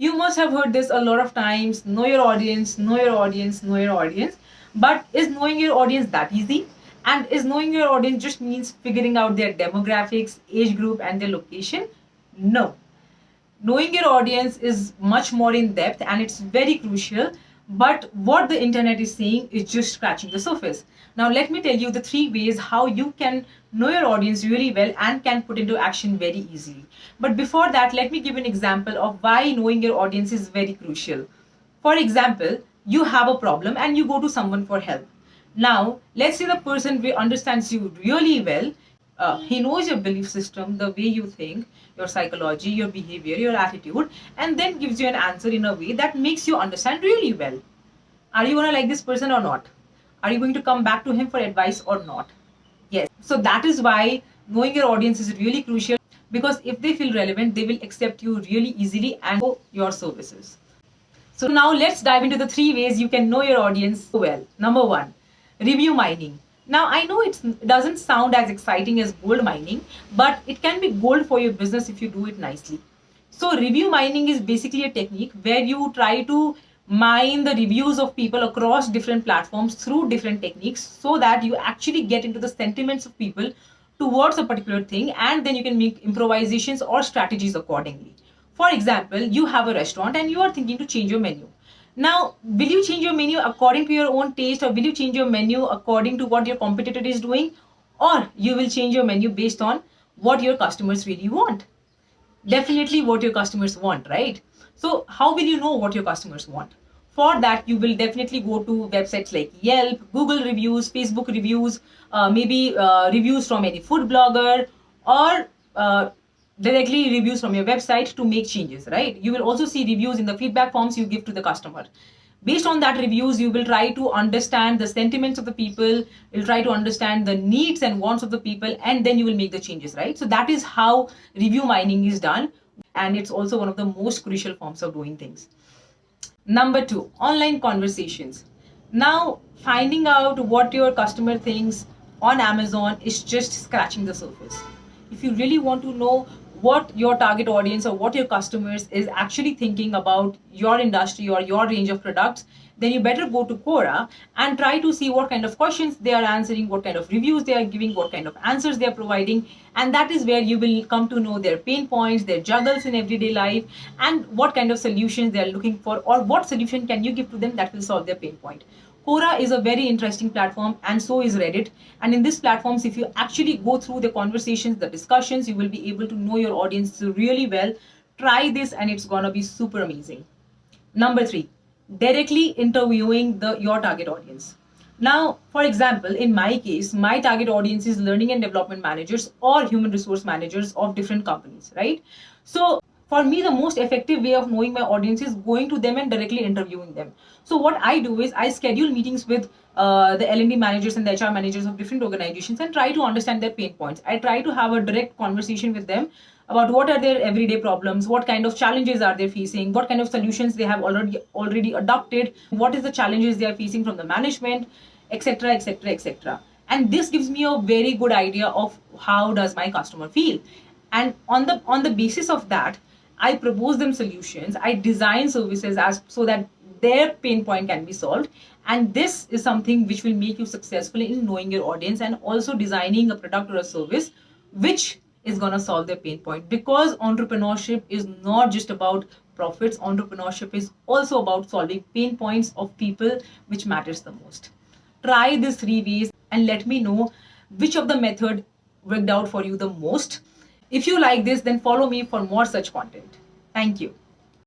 You must have heard this a lot of times: know your audience, know your audience, know your audience. But is knowing your audience that easy? And is knowing your audience just means figuring out their demographics, age group, and their location? No. Knowing your audience is much more in depth and it's very crucial. But what the internet is saying is just scratching the surface. Now, let me tell you the three ways how you can know your audience really well and can put into action very easily. But before that, let me give an example of why knowing your audience is very crucial. For example, you have a problem and you go to someone for help. Now, let's say the person understands you really well. He knows your belief system, the way you think, your psychology, your behavior, your attitude, and then gives you an answer in a way that makes you understand really well. Are you going to like this person or not? Are you going to come back to him for advice or not? Yes. So that is why knowing your audience is really crucial, because if they feel relevant, they will accept you really easily and your services. So now let's dive into the three ways you can know your audience well. Number one, review mining. Now I know it doesn't sound as exciting as gold mining, but it can be gold for your business if you do it nicely. So review mining is basically a technique where you try to mine the reviews of people across different platforms through different techniques so that you actually get into the sentiments of people towards a particular thing, and then you can make improvisations or strategies accordingly. For example, you have a restaurant and you are thinking to change your menu. Now, will you change your menu according to your own taste, or will you change your menu according to what your competitor is doing? Or you will change your menu based on what your customers really want? Definitely what your customers want, right? So how will you know what your customers want? For that, you will definitely go to websites like Yelp, Google reviews, Facebook reviews, maybe reviews from any food blogger, or directly reviews from your website to make changes, right? You will also see reviews in the feedback forms you give to the customer. Based on that reviews, you will try to understand the sentiments of the people, you'll try to understand the needs and wants of the people, and then you will make the changes, right? So that is how review mining is done, and it's also one of the most crucial forms of doing things. Number two, online conversations. Now, finding out what your customer thinks on Amazon is just scratching the surface. If you really want to know what your target audience or what your customers is actually thinking about your industry or your range of products, then you better go to Quora and try to see what kind of questions they are answering, what kind of reviews they are giving, what kind of answers they are providing. And that is where you will come to know their pain points, their juggles in everyday life, and what kind of solutions they are looking for, or what solution can you give to them that will solve their pain point. Quora is a very interesting platform, and so is Reddit. And in these platforms, if you actually go through the conversations, the discussions, you will be able to know your audience really well. Try this and it's gonna be super amazing. Number three, directly interviewing your target audience. Now, for example, in my case, my target audience is learning and development managers or human resource managers of different companies, right? So for me, the most effective way of knowing my audience is going to them and directly interviewing them. So what I do is I schedule meetings with the L&D managers and the HR managers of different organizations and try to understand their pain points. I try to have a direct conversation with them about what are their everyday problems, what kind of challenges are they facing, what kind of solutions they have already adopted, what is the challenges they are facing from the management, etc., etc., etc. And this gives me a very good idea of how does my customer feel. And on the basis of that, I propose them solutions, I design services as so that their pain point can be solved. And this is something which will make you successful in knowing your audience and also designing a product or a service which is going to solve their pain point. Because entrepreneurship is not just about profits, entrepreneurship is also about solving pain points of people, which matters the most. Try these three ways and let me know which of the method worked out for you the most. If you like this, then follow me for more such content. Thank you.